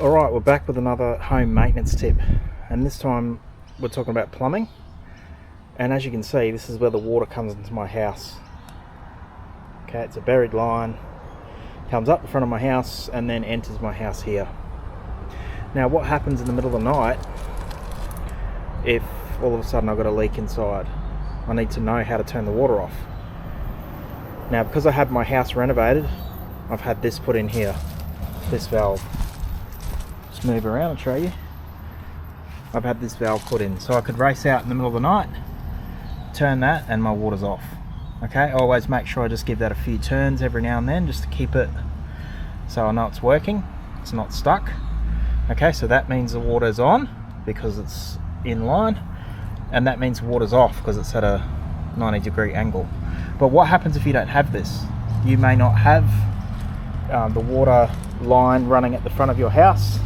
Alright, we're back with another home maintenance tip, and this time we're talking about plumbing. And as you can see, this is where the water comes into my house. Okay, it's a buried line, comes up the front of my house and then enters my house here. Now what happens in the middle of the night if all of a sudden I've got a leak inside? I need to know how to turn the water off. Now because I had my house renovated, I've had this put in here, this valve. Just move around and show you. I've had this valve put in so I could race out in the middle of the night, turn that and my water's off. Okay, I always make sure I just give that a few turns every now and then just to keep it so I know it's working, it's not stuck. Okay, so that means the water's on because it's in line, and that means the water's off because it's at a 90-degree angle. But what happens if you don't have this? You may not have the water line running at the front of your house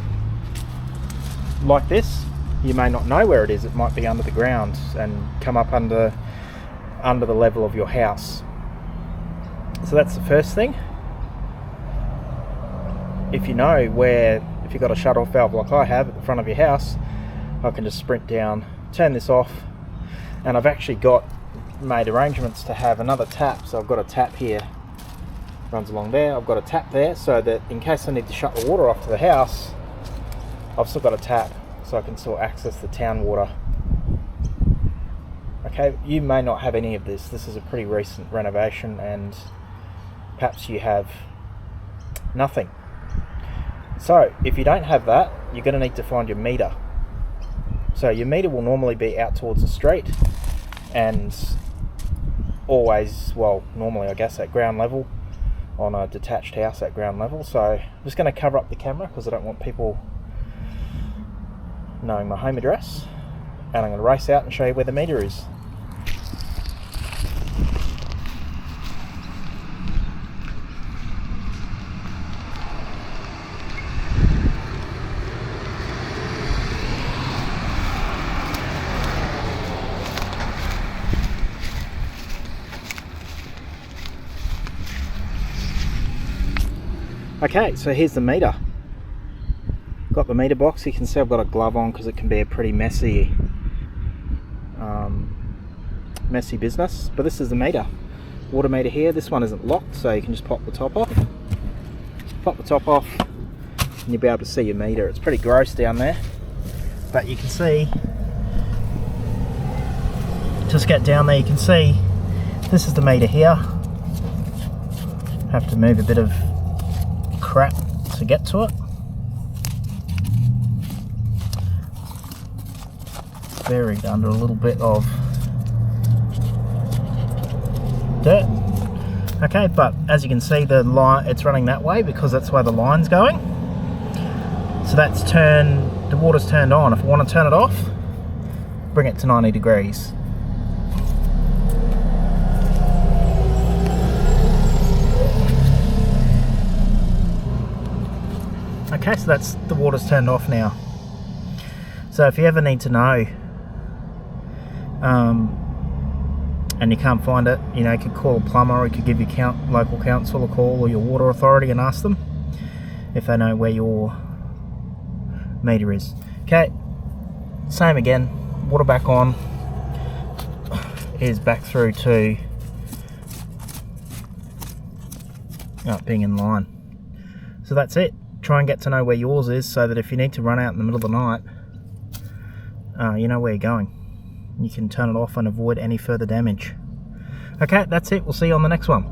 like this. You may not know where it is. It might be under the ground and come up under the level of your house. So that's the first thing. If you know where, if you've got a shut-off valve like I have at the front of your house, I can just sprint down, turn this off, and I've actually made arrangements to have another tap. So I've got a tap here, runs along there, I've got a tap there, so that in case I need to shut the water off to the house, I've still got a tap so I can still access the town water. Okay, you may not have any of this. This is a pretty recent renovation and perhaps you have nothing. So if you don't have that, you're going to need to find your meter. So your meter will normally be out towards the street and always, well, normally I guess at ground level on a detached house at ground level. So I'm just going to cover up the camera because I don't want people knowing my home address, and I'm going to race out and show you where the meter is. Okay, so here's the meter. Got the meter box. You can see I've got a glove on because it can be a pretty messy business, but this is the meter. Water meter here. This one isn't locked, so you can just pop the top off. Pop the top off and you'll be able to see your meter. It's pretty gross down there, but you can see, just get down there, you can see this is the meter here. Have to move a bit of crap to get to it. Buried under a little bit of dirt. Okay, but as you can see, the line, it's running that way because that's where the line's going. So that's the water's turned on. If I want to turn it off, bring it to 90 degrees. Okay, so that's the water's turned off now. So if you ever need to know and you can't find it, you know, you could call a plumber, or you could give your local council a call or your water authority and ask them if they know where your meter is. Okay, same again, water back on is back through to being in line. So that's it. Try and get to know where yours is so that if you need to run out in the middle of the night, you know where you're going. You can turn it off and avoid any further damage. Okay, that's it. We'll see you on the next one.